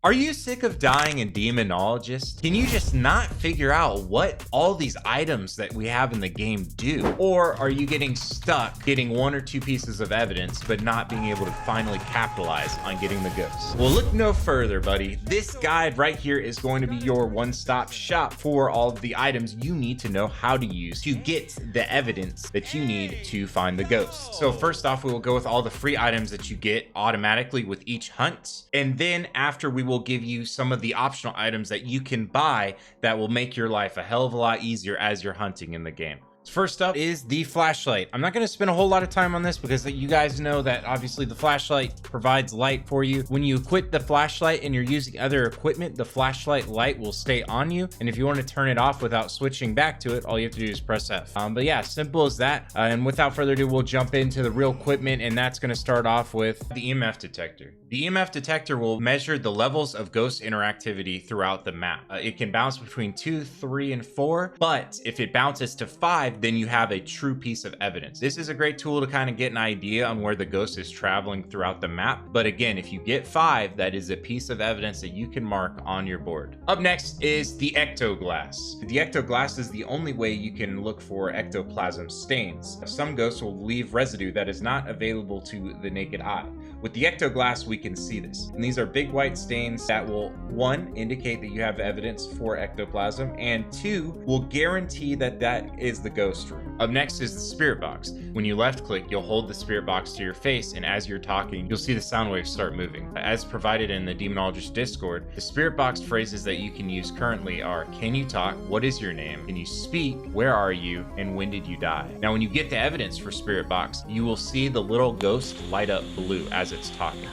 Are you sick of dying in Demonologist? Can you just not figure out what all these items that we have in the game do? Or are you getting stuck getting one or two pieces of evidence but not being able to finally capitalize on getting the ghost? Well, look no further, buddy. This guide right here is going to be your one-stop shop for all of the items you need to know how to use to get the evidence that you need to find the ghost. So first off, we will go with all the free items that you get automatically with each hunt. And then after, we will give you some of the optional items that you can buy that will make your life a hell of a lot easier as you're hunting in the game. First up is the flashlight. I'm not going to spend a whole lot of time on this because you guys know that obviously the flashlight provides light for you. When you equip the flashlight and you're using other equipment, the flashlight light will stay on you. And if you want to turn it off without switching back to it, all you have to do is press F. But yeah, simple as that. And without further ado, we'll jump into the real equipment, and that's going to start off with the EMF detector. The EMF detector will measure the levels of ghost interactivity throughout the map. It can bounce between 2, 3, and 4, but if it bounces to 5, then you have a true piece of evidence. This is a great tool to kind of get an idea on where the ghost is traveling throughout the map. But again, if you get 5, that is a piece of evidence that you can mark on your board. Up next is the Ecto glass. The Ecto glass is the only way you can look for ectoplasm stains. Some ghosts will leave residue that is not available to the naked eye. With the Ecto glass, we can see this. And these are big white stains that will, 1, indicate that you have evidence for ectoplasm, and 2, will guarantee that that is the ghost room. Up next is the spirit box. When you left click, you'll hold the spirit box to your face, and as you're talking, you'll see the sound waves start moving. As provided in the Demonologist Discord, the spirit box phrases that you can use currently are, can you talk? What is your name? Can you speak? Where are you? And when did you die? Now, when you get the evidence for spirit box, you will see the little ghost light up blue as it's talking.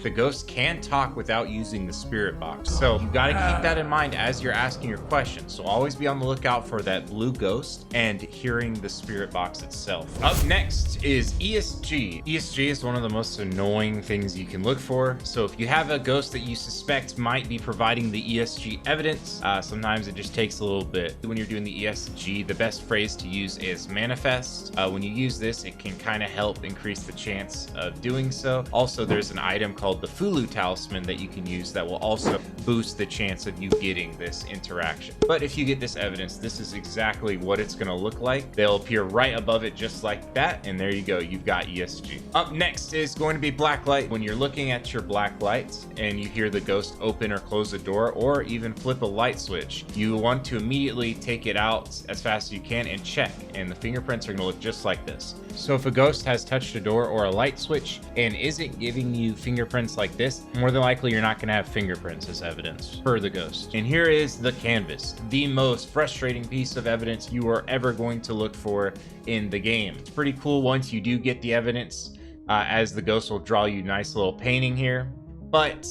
The ghost can talk without using the spirit box. So you got to keep that in mind as you're asking your questions. So always be on the lookout for that blue ghost and hearing the spirit box itself. Up next is ESG. ESG is one of the most annoying things you can look for. So if you have a ghost that you suspect might be providing the ESG evidence, sometimes it just takes a little bit. When you're doing the ESG, the best phrase to use is manifest. When you use this, it can kind of help increase the chance of doing so. Also, there's an item called the Fulu talisman that you can use that will also boost the chance of you getting this interaction. But if you get this evidence, this is exactly what it's going to look like. They'll appear right above it just like that, and there you go, you've got ESG. Up next is going to be black light. When you're looking at your black light and you hear the ghost open or close a door or even flip a light switch, you want to immediately take it out as fast as you can and check, and the fingerprints are going to look just like this. So if a ghost has touched a door or a light switch and isn't giving you fingerprints like this, more than likely you're not going to have fingerprints as evidence for the ghost. And here is the canvas, the most frustrating piece of evidence you are ever going to look for in the game. It's pretty cool once you do get the evidence, as the ghost will draw you a nice little painting here. But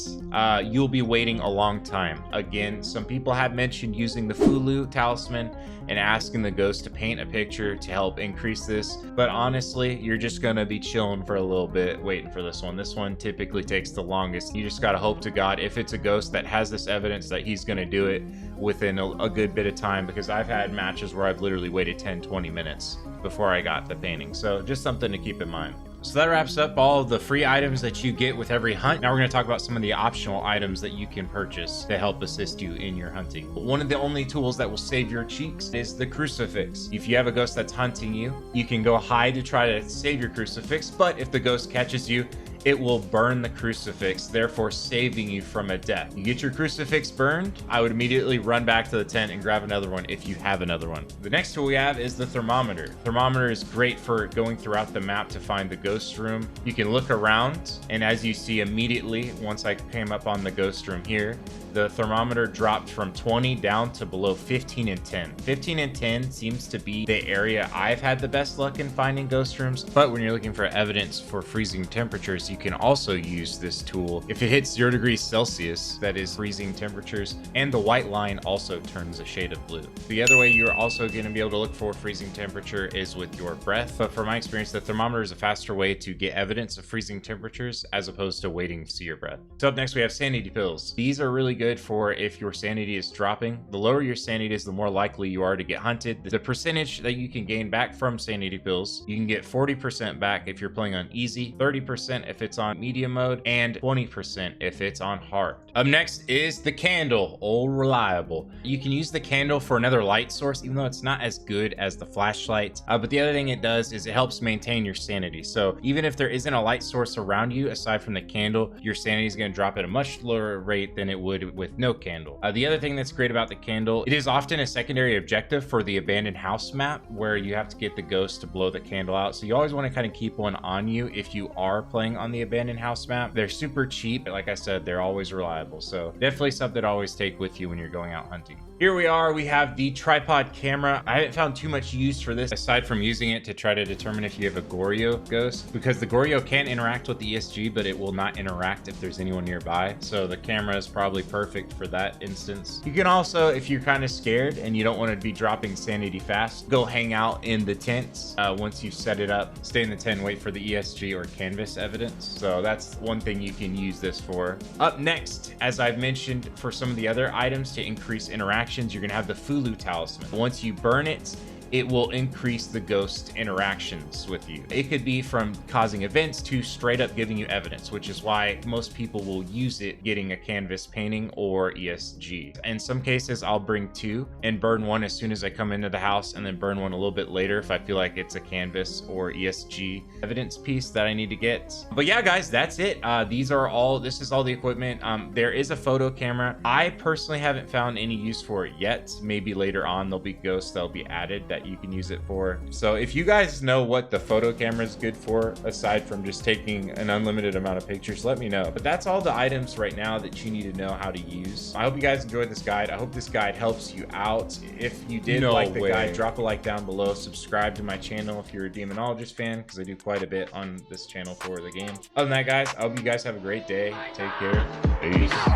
you'll be waiting a long time. Again, some people have mentioned using the Fulu talisman and asking the ghost to paint a picture to help increase this. But honestly, you're just gonna be chilling for a little bit waiting for this one. This one typically takes the longest. You just gotta hope to God if it's a ghost that has this evidence that he's gonna do it within a good bit of time, because I've had matches where I've literally waited 10-20 minutes before I got the painting. So just something to keep in mind. So that wraps up all of the free items that you get with every hunt. Now we're going to talk about some of the optional items that you can purchase to help assist you in your hunting. One of the only tools that will save your cheeks is the Crucifix. If you have a ghost that's hunting you, you can go hide to try to save your Crucifix, but if the ghost catches you, it will burn the Crucifix, therefore saving you from a death. You get your Crucifix burned, I would immediately run back to the tent and grab another one if you have another one. The next tool we have is the Thermometer. Thermometer is great for going throughout the map to find the ghost room. You can look around, and as you see immediately, once I came up on the ghost room here, the thermometer dropped from 20 down to below 15 and 10. 15 and 10 seems to be the area I've had the best luck in finding ghost rooms, but when you're looking for evidence for freezing temperatures, you can also use this tool. If it hits 0 degrees Celsius, that is freezing temperatures, and the white line also turns a shade of blue. The other way you're also going to be able to look for freezing temperature is with your breath, but from my experience, the thermometer is a faster way to get evidence of freezing temperatures as opposed to waiting to see your breath. So up next we have Sanity Pills. These are really good for if your sanity is dropping. The lower your sanity is, the more likely you are to get hunted. The percentage that you can gain back from Sanity Pills, you can get 40% back if you're playing on easy, 30% if if it's on medium mode, and 20% if it's on hard. Up next is the candle, old reliable. You can use the candle for another light source, even though it's not as good as the flashlight. But the other thing it does is it helps maintain your sanity. So even if there isn't a light source around you, aside from the candle, your sanity is going to drop at a much lower rate than it would with no candle. The other thing that's great about the candle, it is often a secondary objective for the abandoned house map where you have to get the ghost to blow the candle out. So you always want to kind of keep one on you if you are playing on the abandoned house map. They're super cheap, but like I said, they're always reliable. So definitely something to always take with you when you're going out hunting. Here we are, we have the tripod camera. I haven't found too much use for this aside from using it to try to determine if you have a Goryo ghost, because the Goryo can interact with the ESG, but it will not interact if there's anyone nearby. So the camera is probably perfect for that instance. You can also, if you're kind of scared and you don't want to be dropping sanity fast, go hang out in the tents. Once you set it up, stay in the tent, wait for the ESG or canvas evidence. So that's one thing you can use this for. Up next, as I've mentioned, for some of the other items to increase interactions, you're gonna have the Fulu talisman. Once you burn it, it will increase the ghost interactions with you. It could be from causing events to straight up giving you evidence, which is why most people will use it getting a canvas painting or ESG. In some cases, I'll bring 2 and burn one as soon as I come into the house, and then burn one a little bit later if I feel like it's a canvas or ESG evidence piece that I need to get. But yeah, guys, that's it. This is all the equipment. There is a photo camera. I personally haven't found any use for it yet. Maybe later on there'll be ghosts that'll be added that you can use it for. So if you guys know what the photo camera is good for, aside from just taking an unlimited amount of pictures, let me know. But that's all the items right now that you need to know how to use. I hope you guys enjoyed this guide. I hope this guide helps you out. If you did like the guide, drop a like down below. Subscribe to my channel if you're a Demonologist fan, because I do quite a bit on this channel for the game. Other than that, guys, I hope you guys have a great day. Take care. Peace.